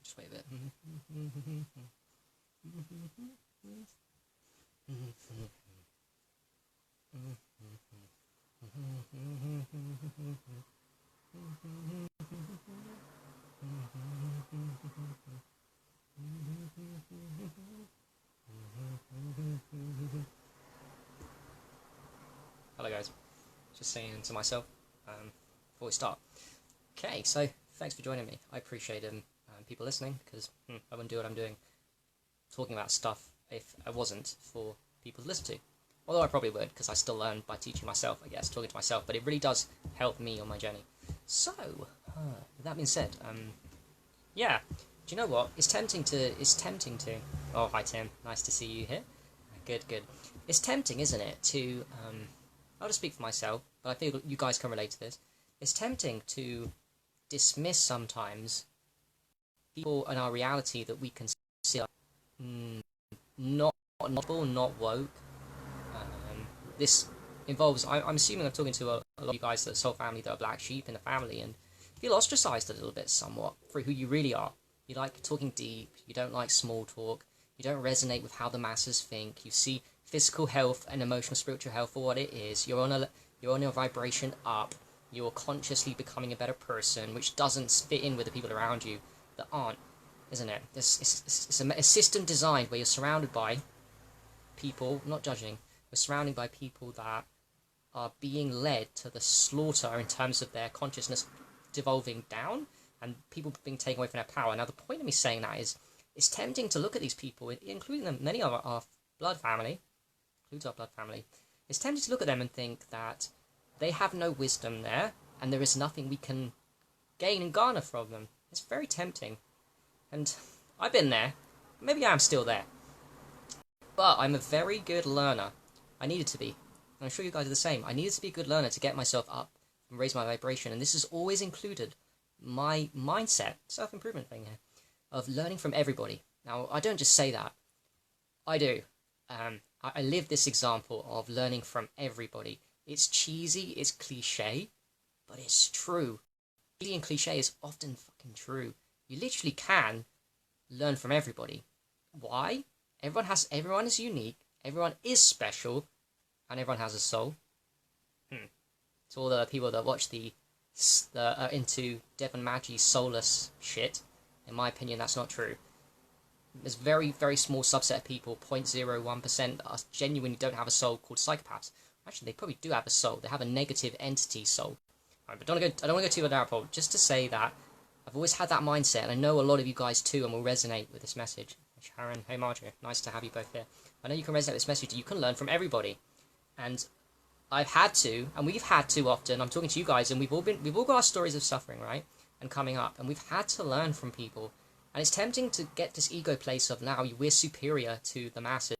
Just wait a bit. Hello guys, just saying to myself before we start. Okay, so thanks for joining me. I appreciate people listening, because I wouldn't do what I'm doing, talking about stuff, if I wasn't for people to listen to. Although I probably would, because I still learn by teaching myself, I guess, talking to myself, but it really does help me on my journey. So, with that being said, yeah, do you know what? It's tempting to, oh, hi Tim, nice to see you here. Good. It's tempting, isn't it, to, I'll just speak for myself, but I feel you guys can relate to this. It's tempting to dismiss sometimes people in our reality that we consider not woke. This involves, I'm assuming I'm talking to a lot of you guys that are soul family, that are black sheep in the family, and feel ostracized a little bit somewhat for who you really are. You like talking deep, you don't like small talk, you don't resonate with how the masses think, you see physical health and emotional spiritual health for what it is. You're on a vibration up, you're consciously becoming a better person, which doesn't fit in with the people around you that aren't, isn't it? It's a system designed where you're surrounded by people, not judging, we're surrounded by people that are being led to the slaughter in terms of their consciousness devolving down and people being taken away from their power. Now the point of me saying that is, it's tempting to look at these people, including them, many of our blood family, includes our blood family, it's tempting to look at them and think that they have no wisdom there, and there is nothing we can gain and garner from them. It's very tempting. And I've been there. Maybe I'm still there. But I'm a very good learner. I needed to be. And I'm sure you guys are the same. I needed to be a good learner to get myself up and raise my vibration. And this has always included my mindset, self-improvement thing here, of learning from everybody. Now, I don't just say that. I do. I live this example of learning from everybody. It's cheesy, it's cliche, but it's true. Cheesy and cliche is often fucking true. You literally can learn from everybody. Why? Everyone is unique, everyone is special, and everyone has a soul. To all the people that watch into Devon Maggie's soulless shit, in my opinion, that's not true. There's very, very small subset of people, 0.01%, that are genuinely don't have a soul, called psychopaths. Actually, they probably do have a soul. They have a negative entity soul. Right, but I don't want to go too far down. Just to say that I've always had that mindset, and I know a lot of you guys too, and will resonate with this message. Sharon, hey Marjorie, nice to have you both here. I know you can resonate with this message. You can learn from everybody, and I've had to, and we've had to often. I'm talking to you guys, and we've all got our stories of suffering, right, and coming up, and we've had to learn from people. And it's tempting to get this ego place of now we're superior to the masses,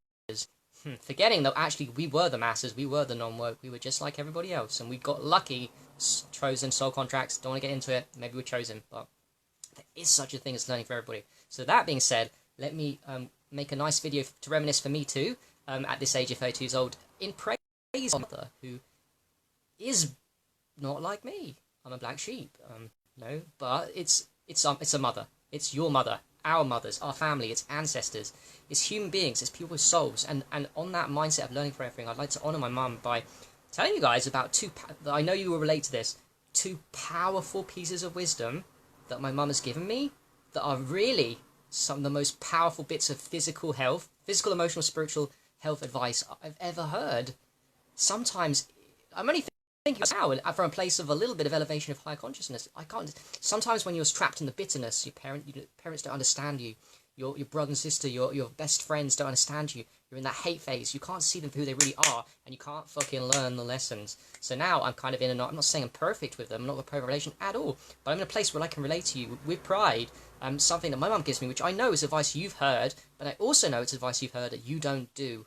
forgetting that actually we were the masses, we were the non-woke, we were just like everybody else, and we got lucky, chosen soul contracts. Don't want to get into it, maybe we're chosen, but there is such a thing as learning for everybody. So that being said, let me make a nice video to reminisce for me too, at this age of 32 years old, in praise of my mother, who is not like me. I'm a black sheep, no, but it's a mother. It's your mother, our mothers, our family, it's ancestors, it's human beings, it's people with souls. And on that mindset of learning from everything, I'd like to honour my mum by telling you guys about I know you will relate to this, 2 powerful pieces of wisdom that my mum has given me that are really some of the most powerful bits of physical health, physical, emotional, spiritual health advice I've ever heard. Sometimes, I'm only thinking now from a place of a little bit of elevation of higher consciousness. I can't. Sometimes when you're trapped in the bitterness, your parents don't understand you. Your brother and sister, your best friends don't understand you. You're in that hate phase. You can't see them for who they really are, and you can't fucking learn the lessons. So now I'm kind of I'm not saying I'm perfect with them. I'm not in a perfect relation at all. But I'm in a place where I can relate to you with pride. Something that my mum gives me, which I know is advice you've heard, but I also know it's advice you've heard that you don't do.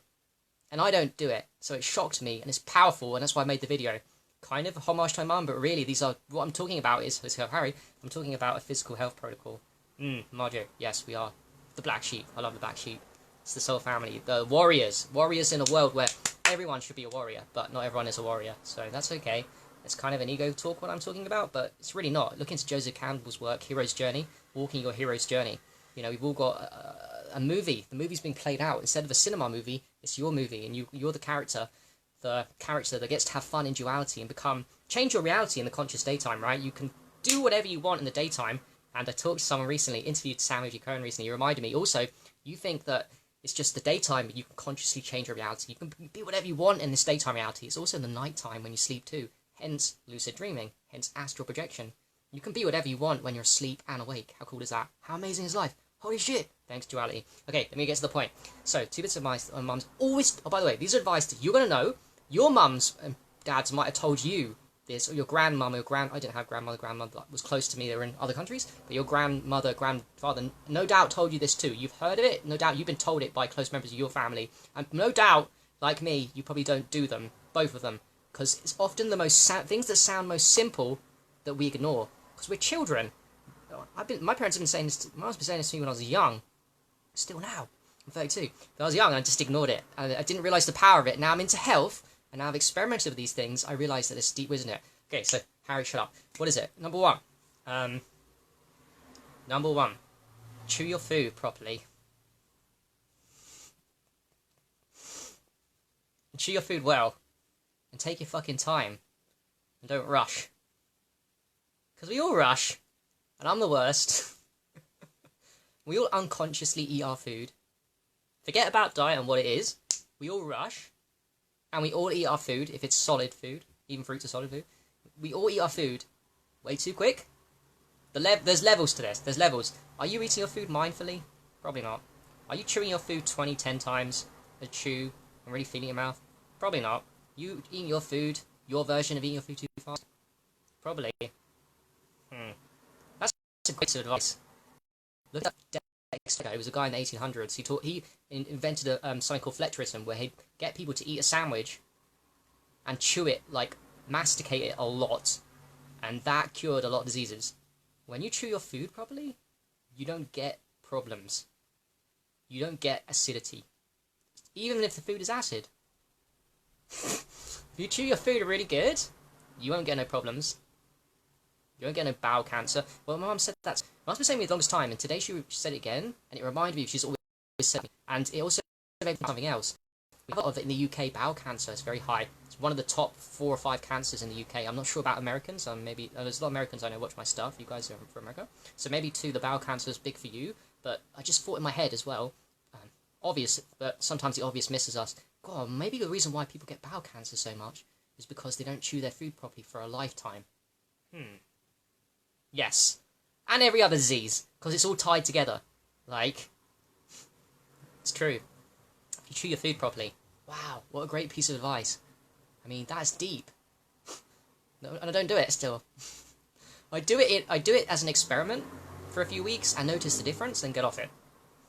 And I don't do it. So it shocked me, and it's powerful, and that's why I made the video. Kind of a homage to my mum, but really, what I'm talking about is, let's go Harry, I'm talking about a physical health protocol. Marjo, yes, we are the black sheep. I love the black sheep. It's the soul family, the warriors in a world where everyone should be a warrior, but not everyone is a warrior, so that's okay. It's kind of an ego talk what I'm talking about, but it's really not. Look into Joseph Campbell's work, Hero's Journey, Walking Your Hero's Journey. You know, we've all got a movie. The movie's being played out. Instead of a cinema movie, it's your movie, and you're the character that gets to have fun in duality and change your reality in the conscious daytime, right? You can do whatever you want in the daytime. And I talked to someone recently, interviewed Samuel G. Cohen recently, he reminded me, also, you think that it's just the daytime, but you can consciously change your reality. You can be whatever you want in this daytime reality. It's also in the nighttime when you sleep too. Hence lucid dreaming, hence astral projection. You can be whatever you want when you're asleep and awake. How cool is that? How amazing is life? Holy shit! Thanks, duality. Okay, let me get to the point. So, 2 bits of advice on mums. Always, oh, by the way, these are advice that you're going to know. Your mums and dads might have told you this, or your grandmama, I didn't have grandmother was close to me, they were in other countries, but your grandmother, grandfather, no doubt told you this too. You've heard of it, no doubt you've been told it by close members of your family, and no doubt, like me, you probably don't do them, both of them, because it's often the things that sound most simple that we ignore, because we're children. My parents have been saying this, my mum's been saying this to me when I was young, still now, I'm 32, but I was young and I just ignored it, and I didn't realise the power of it. Now I'm into health, and now I've experimented with these things, I realise that it's deep wisdom in it. Okay, so, Harry, shut up. What is it? Number one. Chew your food properly. And chew your food well. And take your fucking time. And don't rush. Because we all rush. And I'm the worst. We all unconsciously eat our food. Forget about diet and what it is. We all rush. And we all eat our food, if it's solid food, even fruits are solid food. We all eat our food way too quick. There's levels to this. There's levels. Are you eating your food mindfully? Probably not. Are you chewing your food 10 times a chew and really feeling your mouth? Probably not. You eating your food, your version of eating your food too fast? Probably. That's a great piece of advice. Look at Dexter. He was a guy in the 1800s. He invented something called Fletcherism, where he'd get people to eat a sandwich and chew it, like masticate it a lot, and that cured a lot of diseases. When you chew your food properly, you don't get problems. You don't get acidity, even if the food is acid. If you chew your food really good, you won't get no problems. You won't get no bowel cancer. Well, my mum said that. My mum's been saying me the longest time, and today she said it again, and it reminded me, she's always said it, and it also made me something else. We have a lot of it in the UK. Bowel cancer is very high. It's one of the top 4 or 5 cancers in the UK. I'm not sure about Americans. Maybe there's a lot of Americans I know watch my stuff. You guys are from America, so maybe too the bowel cancer is big for you. But I just thought in my head as well, obvious, but sometimes the obvious misses us. God, maybe the reason why people get bowel cancer so much is because they don't chew their food properly for a lifetime. Yes, and every other disease, because it's all tied together. Like, it's true. If you chew your food properly, wow, what a great piece of advice. I mean, that's deep. No, and I don't do it still. I do it as an experiment for a few weeks and notice the difference and get off it.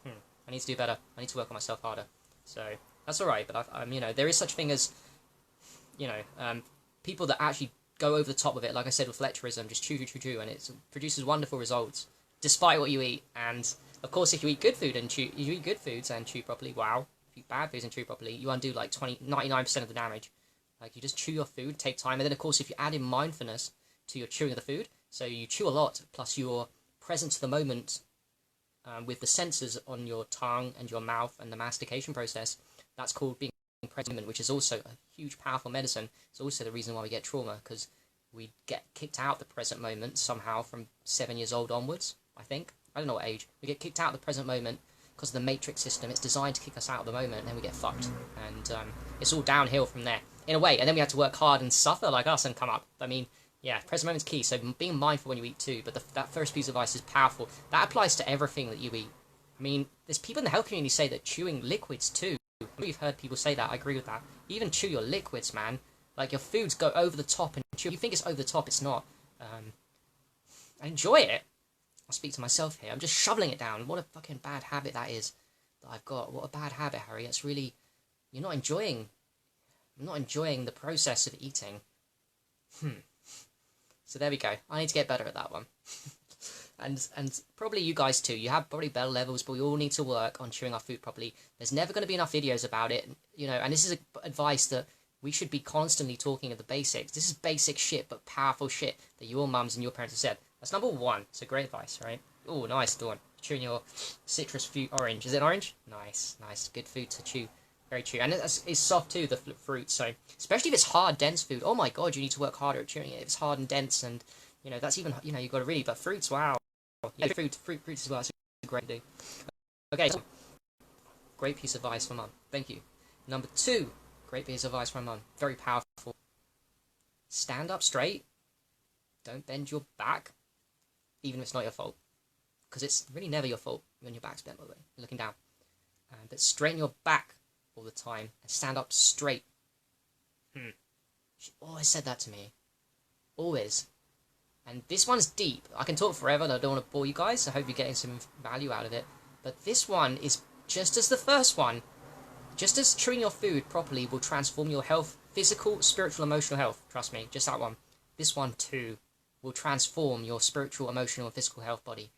I need to do better. I need to work on myself harder. So that's all right. But I'm, there is such a thing as, people that actually go over the top of it. Like I said with Fletcherism, just chew, and it produces wonderful results despite what you eat. And of course, if you eat good food and you eat good foods and chew properly, wow. If you eat bad foods and chew properly, you undo like 99% of the damage. Like, you just chew your food, take time, and then of course if you add in mindfulness to your chewing of the food, so you chew a lot, plus you're present to the moment with the sensors on your tongue and your mouth and the mastication process, that's called being present, which is also a huge, powerful medicine. It's also the reason why we get trauma, because we get kicked out the present moment somehow from 7 years old onwards, I think. I don't know what age. We get kicked out of the present moment because of the matrix system. It's designed to kick us out of the moment, and then we get fucked. And it's all downhill from there, in a way. And then we have to work hard and suffer like us and come up. I mean, yeah, present moment's key. So being mindful when you eat too. But that first piece of advice is powerful. That applies to everything that you eat. I mean, there's people in the health community say that chewing liquids too. We've heard people say that. I agree with that. Even chew your liquids, man. Like, your foods go over the top and chew. You think it's over the top, it's not. Enjoy it. I'll speak to myself here. I'm just shoveling it down. What a fucking bad habit that is that I've got. What a bad habit, Harry. It's really, I'm not enjoying the process of eating. So there we go. I need to get better at that one. and probably you guys too. You have probably better levels, but we all need to work on chewing our food properly. There's never going to be enough videos about it, and this is advice that We should be constantly talking of the basics. This is basic shit, but powerful shit that your mums and your parents have said. That's number one. It's a great advice, right? Oh, nice, Dawn. Chewing your citrus fruit orange. Is it orange? Nice, nice. Good food to chew. Very true. And it's soft too, the fruit. So, especially if it's hard, dense food. Oh my god, you need to work harder at chewing it. If it's hard and dense and, that's even, you've got to really, but fruits, wow. Yeah, fruits as well. It's a great do. Okay, so, great piece of advice from mum. Thank you. Number two, great piece of advice from mum. Very powerful. Stand up straight. Don't bend your back, even if it's not your fault. Because it's really never your fault when your back's bent, by the way. You're looking down. But straighten your back all the time and stand up straight. She always said that to me. Always. And this one's deep. I can talk forever and I don't want to bore you guys. I hope you're getting some value out of it. But this one is just as the first one. Just as chewing your food properly will transform your health, physical, spiritual, emotional health. Trust me, just that one. This one too will transform your spiritual, emotional, and physical health body.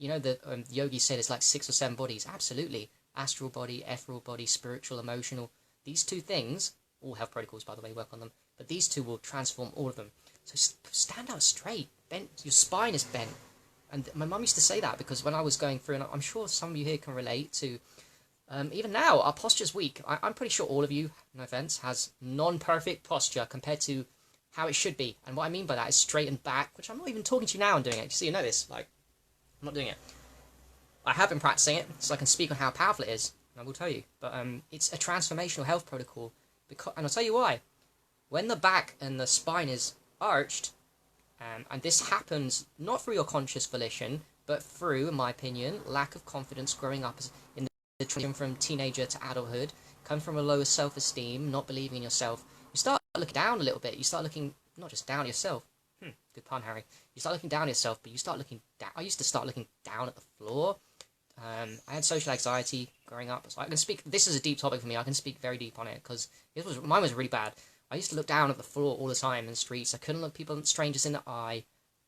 The yogis said it's like 6 or 7 bodies. Absolutely. Astral body, ethereal body, spiritual, emotional. These two things, all health protocols by the way, work on them. But these two will transform all of them. So stand out straight. Bent. Your spine is bent. And my mum used to say that because when I was going through, and I'm sure some of you here can relate to, even now, our posture's weak. I'm pretty sure all of you, no offense, has non-perfect posture compared to how it should be. And what I mean by that is straightened back, which I'm not even talking to you now and doing it. Just so you know this, I'm not doing it. I have been practicing it, so I can speak on how powerful it is, and I will tell you. But it's a transformational health protocol, and I'll tell you why. When the back and the spine is arched, and this happens not through your conscious volition, but through, in my opinion, lack of confidence growing up in the transition from teenager to adulthood, come from a lower self-esteem, not believing in yourself, you start looking down a little bit. You start looking not just down at yourself. Good pun, Harry. You start looking down at yourself, but you start looking down. I used to start looking down at the floor. I had social anxiety growing up, so I can speak. This is a deep topic for me. I can speak very deep on it because mine was really bad. I used to look down at the floor all the time in the streets. I couldn't look strangers in the eye.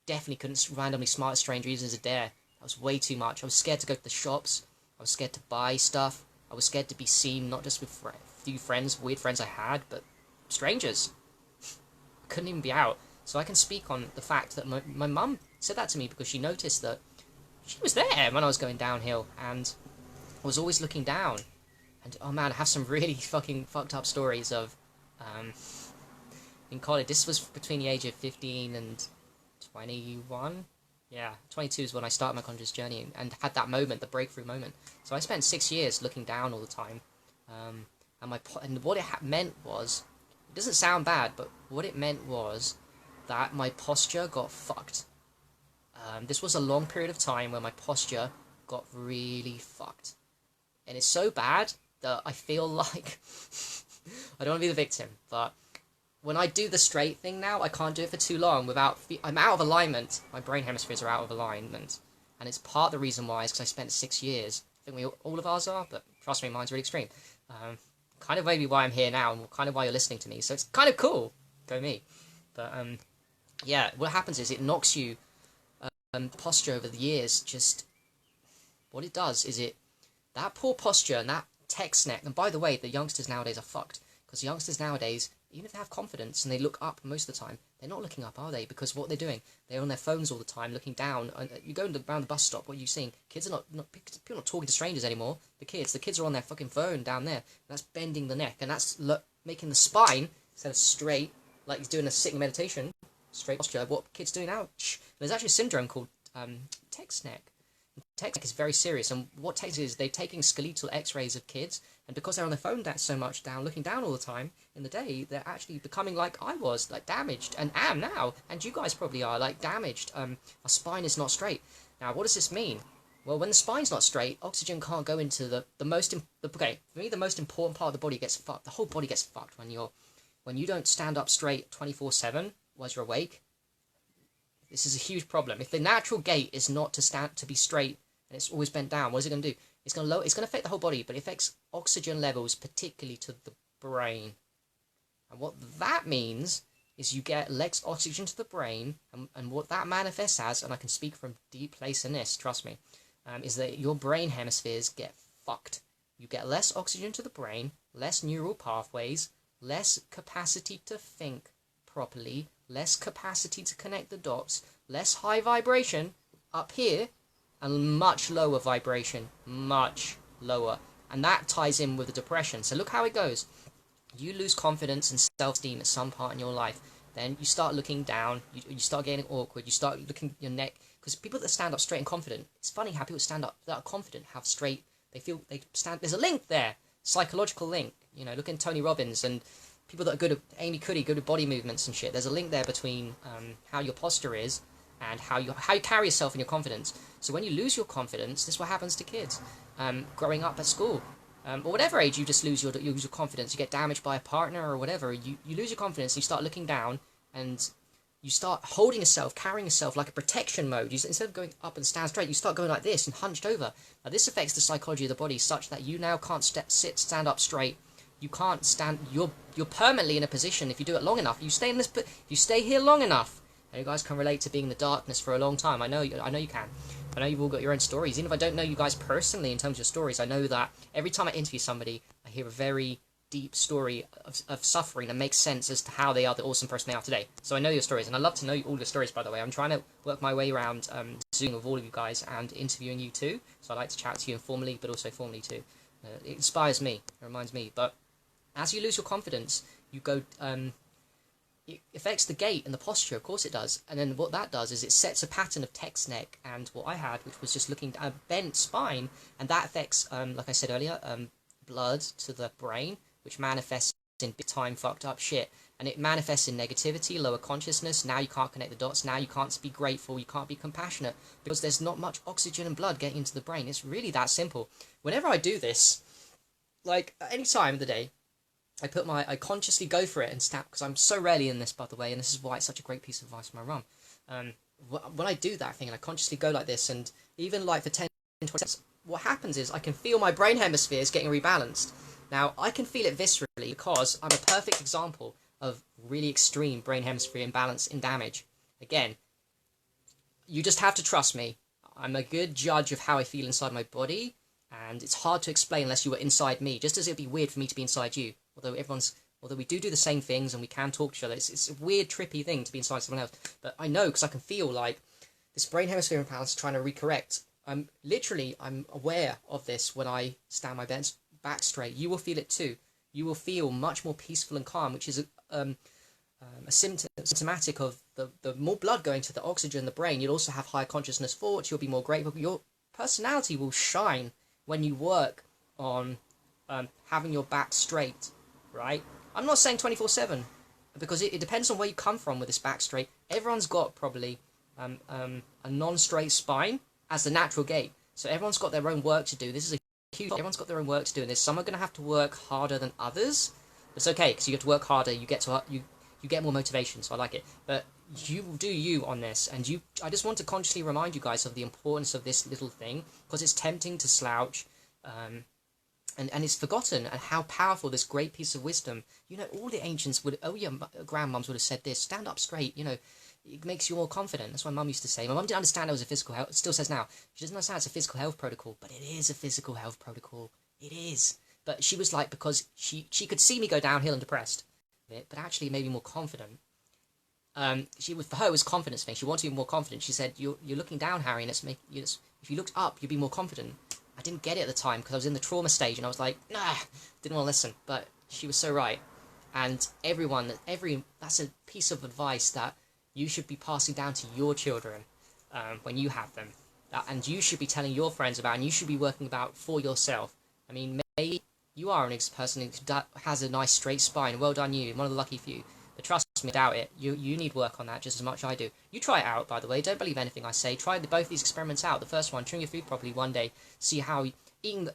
Definitely couldn't randomly smile at strangers as a dare. That was way too much. I was scared to go to the shops. I was scared to buy stuff. I was scared to be seen, not just with a few friends, weird friends I had, but strangers. I couldn't even be out. So I can speak on the fact that my mum said that to me because she noticed that she was there when I was going downhill and I was always looking down. And oh man, I have some really fucking fucked up stories of in college. This was between the age of 15 and 21. Yeah, 22 is when I started my conscious journey and had that moment, the breakthrough moment. So I spent 6 years looking down all the time. And what it meant was, it doesn't sound bad, but what it meant was that my posture got fucked. This was a long period of time where my posture got really fucked. And it's so bad that I feel like I don't want to be the victim, but when I do the straight thing now, I can't do it for too long without... I'm out of alignment. My brain hemispheres are out of alignment. And it's part of the reason why is because I spent 6 years. I think all of ours are, but trust me, mine's really extreme. Kind of maybe why I'm here now and kind of why you're listening to me. So it's kind of cool. Go me. But, yeah, what happens is it knocks you... posture over the years, just... What it does is that poor posture and that text neck... And by the way, the youngsters nowadays are fucked. Because the youngsters nowadays... Even if they have confidence and they look up most of the time, they're not looking up, are they? Because what they're doing, they're on their phones all the time, looking down. You go around the bus stop, what are you seeing? Kids are not people are not talking to strangers anymore. The kids are on their fucking phone down there. And that's bending the neck, and that's making the spine instead of straight, like he's doing a sitting meditation, straight posture. What kids do now? There's actually a syndrome called text neck. Text neck is very serious, and what text is they're taking skeletal X-rays of kids. And because they're on their phone so much down, looking down all the time in the day, they're actually becoming like I was, like damaged, and am now, and you guys probably are, like damaged. Our spine is not straight. Now, what does this mean? Well, when the spine's not straight, oxygen can't go into the most... Okay, for me, the most important part of the body gets fucked. The whole body gets fucked when you don't stand up straight 24/7 whilst you're awake. This is a huge problem. If the natural gait is not to be straight, and it's always bent down, what is it going to do? It's going to affect the whole body, but it affects oxygen levels, particularly to the brain. And what that means is you get less oxygen to the brain, and what that manifests as, and I can speak from deep place in this, trust me, is that your brain hemispheres get fucked. You get less oxygen to the brain, less neural pathways, less capacity to think properly, less capacity to connect the dots, less high vibration up here, and much lower vibration, much lower. And that ties in with the depression. So look how it goes. You lose confidence and self-esteem at some part in your life. Then you start looking down, you start getting awkward, you start looking at your neck. Because people that stand up straight and confident, it's funny how people stand up that are confident have straight, they feel, they stand, there's a link there, psychological link. You know, look at Tony Robbins and people that are good at, Amy Cuddy, good at body movements and shit. There's a link there between how your posture is and how you carry yourself and your confidence. So when you lose your confidence, this is what happens to kids growing up at school. Or whatever age you just lose your confidence, you get damaged by a partner or whatever, you lose your confidence, you start looking down, and you start holding yourself, carrying yourself like a protection mode. Instead of going up and stand straight, you start going like this and hunched over. Now this affects the psychology of the body such that you now can't stand up straight. You can't stand, you're permanently in a position, if you do it long enough, you stay here long enough, and you guys can relate to being in the darkness for a long time. I know you can. I know you've all got your own stories. Even if I don't know you guys personally in terms of your stories, I know that every time I interview somebody, I hear a very deep story of suffering that makes sense as to how they are the awesome person they are today. So I know your stories, and I love to know all your stories, by the way. I'm trying to work my way around Zoom with all of you guys and interviewing you too. So I like to chat to you informally, but also formally too. It inspires me. It reminds me. But as you lose your confidence, you go... it affects the gait and the posture, of course it does. And then what that does is it sets a pattern of text neck and what I had, which was just looking at a bent spine, and that affects, like I said earlier, blood to the brain, which manifests in big time fucked up shit. And it manifests in negativity, lower consciousness. Now you can't connect the dots. Now you can't be grateful. You can't be compassionate because there's not much oxygen and blood getting into the brain. It's really that simple. Whenever I do this, like at any time of the day, I consciously go for it and snap, because I'm so rarely in this, by the way, and this is why it's such a great piece of advice from my mum. When I do that thing and I consciously go like this, and even like for 10, 20 seconds, what happens is I can feel my brain hemispheres getting rebalanced. Now, I can feel it viscerally because I'm a perfect example of really extreme brain hemisphere imbalance and damage. Again, you just have to trust me. I'm a good judge of how I feel inside my body, and it's hard to explain unless you were inside me, just as it'd be weird for me to be inside you. Although we do the same things and we can talk to each other, it's a weird, trippy thing to be inside someone else. But I know, because I can feel like this brain hemisphere imbalance is trying to recorrect. I'm aware of this when I stand my back straight. You will feel it too. You will feel much more peaceful and calm, which is a symptomatic of the more blood going to the oxygen in the brain. You'll also have higher consciousness thoughts. You'll be more grateful. Your personality will shine when you work on having your back straight. Right? I'm not saying 24/7, because it depends on where you come from with this back straight. Everyone's got probably a non-straight spine as the natural gait. So everyone's got their own work to do. This is a huge... Everyone's got their own work to do in this. Some are going to have to work harder than others. It's okay, because you have to work harder. You get more motivation, so I like it. But you do you on this, and I just want to consciously remind you guys of the importance of this little thing, because it's tempting to slouch. And it's forgotten, and how powerful this great piece of wisdom. You know, all the ancients would, your grandmoms would have said this: stand up straight. You know, it makes you more confident. That's what Mum used to say. My mum didn't understand it was a physical health. It still says now. She doesn't understand it's a physical health protocol, but it is a physical health protocol. It is. But she was like, because she could see me go downhill and depressed, but actually it made me more confident. For her it was a confidence thing. She wanted to be more confident. She said, "You're looking down, Harry, and if you looked up, you'd be more confident." I didn't get it at the time because I was in the trauma stage and I was like, nah, didn't want to listen. But she was so right. And that's a piece of advice that you should be passing down to your children when you have them. And you should be telling your friends about, and you should be working about for yourself. I mean, maybe you are an person who has a nice straight spine. Well done you, one of the lucky few. But trust me, I doubt it. You need work on that just as much as I do. You try it out, by the way. Don't believe anything I say. Try both these experiments out. The first one, chewing your food properly one day. See how eating...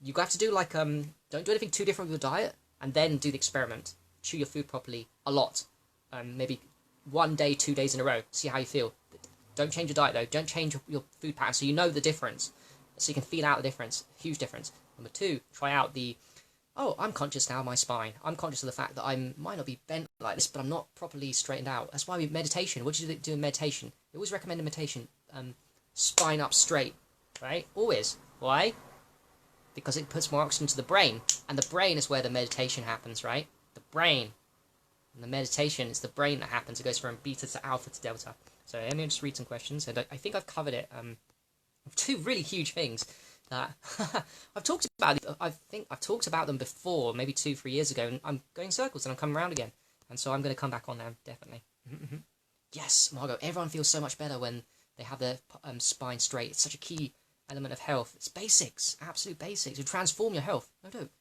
You have to do like... Don't do anything too different with your diet. And then do the experiment. Chew your food properly a lot. Maybe 1 day, 2 days in a row. See how you feel. Don't change your diet, though. Don't change your food pattern so you know the difference. So you can feel out the difference. Huge difference. Number 2, try out the... Oh, I'm conscious now of my spine. I'm conscious of the fact that I might not be bent like this, but I'm not properly straightened out. That's why we meditation. What do you do in meditation? I always recommend in meditation, spine up straight, right? Always. Why? Because it puts more oxygen to the brain, and the brain is where the meditation happens, right? The brain. And the meditation is the brain that happens. It goes from beta to alpha to delta. So let me just read some questions. And I think I've covered it. Two really huge things that I've talked about. I think I've talked about them before, maybe 2-3 years ago, and I'm going circles and I'm coming around again. And so I'm going to come back on them, definitely. Yes, Margot, everyone feels so much better when they have their spine straight. It's such a key element of health. It's basics, absolute basics. You transform your health,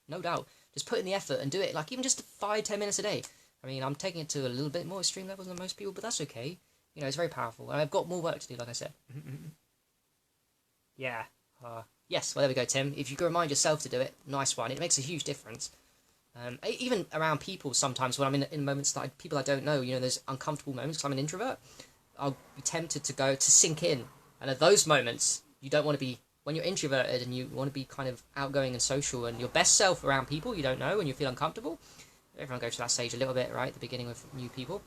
no doubt. Just put in the effort and do it, like even just 5-10 minutes a day. I mean, I'm taking it to a little bit more extreme levels than most people, but that's okay. You know, it's very powerful. And I've got more work to do, like I said. Yeah. Yes, well, there we go, Tim. If you can remind yourself to do it, nice one. It makes a huge difference. Even around people sometimes, when I'm in moments that people I don't know, you know, there's uncomfortable moments because I'm an introvert. I'll be tempted to sink in. And at those moments, you don't want to be, when you're introverted and you want to be kind of outgoing and social and your best self around people you don't know and you feel uncomfortable. Everyone goes to that stage a little bit, right? At the beginning with new people.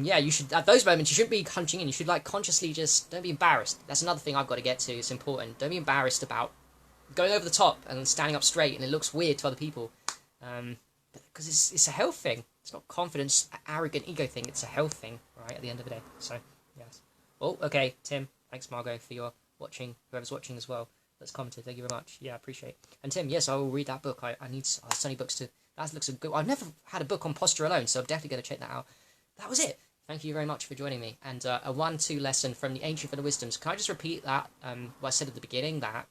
Yeah, you should, at those moments, you shouldn't be hunching in. You should, like, consciously just, don't be embarrassed. That's another thing I've got to get to. It's important. Don't be embarrassed about going over the top and standing up straight and it looks weird to other people. Because it's a health thing. It's not confidence, arrogant ego thing. It's a health thing, right, at the end of the day. So, yes. Oh, okay, Tim. Thanks, Margot, for your watching. Whoever's watching as well. That's commented. Thank you very much. Yeah, I appreciate it. And Tim, yes, I will read that book. I need so many books to... That looks a good... I've never had a book on posture alone, so I'm definitely going to check that out. That was it. Thank you very much for joining me. And a 1-2 lesson from the Ancient for the Wisdoms. Can I just repeat that, what I said at the beginning, that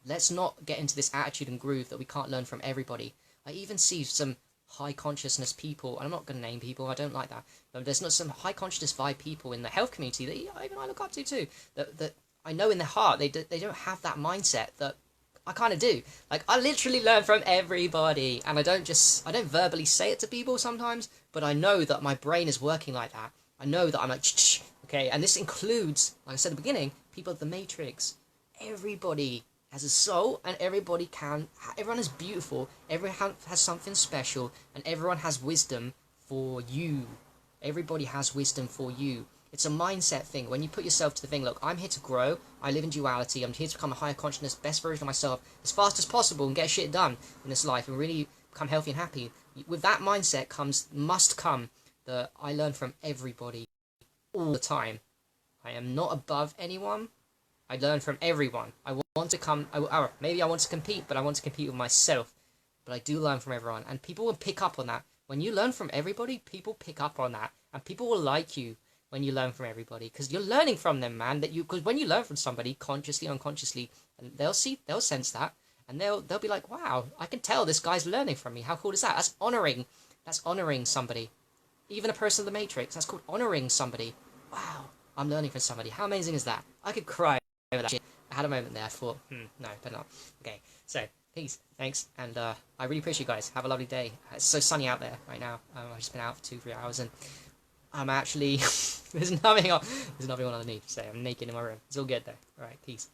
let's not get into this attitude and groove that we can't learn from everybody. I even see some high consciousness people, and I'm not going to name people, I don't like that, but there's not some high consciousness vibe people in the health community that even I look up to too, that I know in their heart they don't have that mindset that I kind of do. Like, I literally learn from everybody, and I don't verbally say it to people sometimes, but I know that my brain is working like that. I know that I'm like, okay, and this includes, like I said at the beginning, people of the Matrix. Everybody has a soul, and everyone is beautiful, everyone has something special, and everyone has wisdom for you. Everybody has wisdom for you. It's a mindset thing. When you put yourself to the thing, look, I'm here to grow, I live in duality, I'm here to become a higher consciousness, best version of myself, as fast as possible, and get shit done in this life, and really become healthy and happy. With that mindset must come that I learn from everybody, all the time. I am not above anyone, I learn from everyone. I want to come, maybe I want to compete, but I want to compete with myself. But I do learn from everyone, and people will pick up on that. When you learn from everybody, people pick up on that, and people will like you when you learn from everybody, because you're learning from them, man. Because when you learn from somebody, consciously, unconsciously, and they'll sense that, and they'll be like, wow, I can tell this guy's learning from me. How cool is that? That's honoring somebody. Even a person of the Matrix, that's called honoring somebody. Wow, I'm learning from somebody. How amazing is that? I could cry over that shit. I had a moment there. I thought, no, better not. Okay, so peace, thanks, and I really appreciate you guys. Have a lovely day. It's so sunny out there right now. I've just been out for 2-3 hours, and I'm actually there's nothing on underneath, so I'm naked in my room. It's all good though. All right, peace.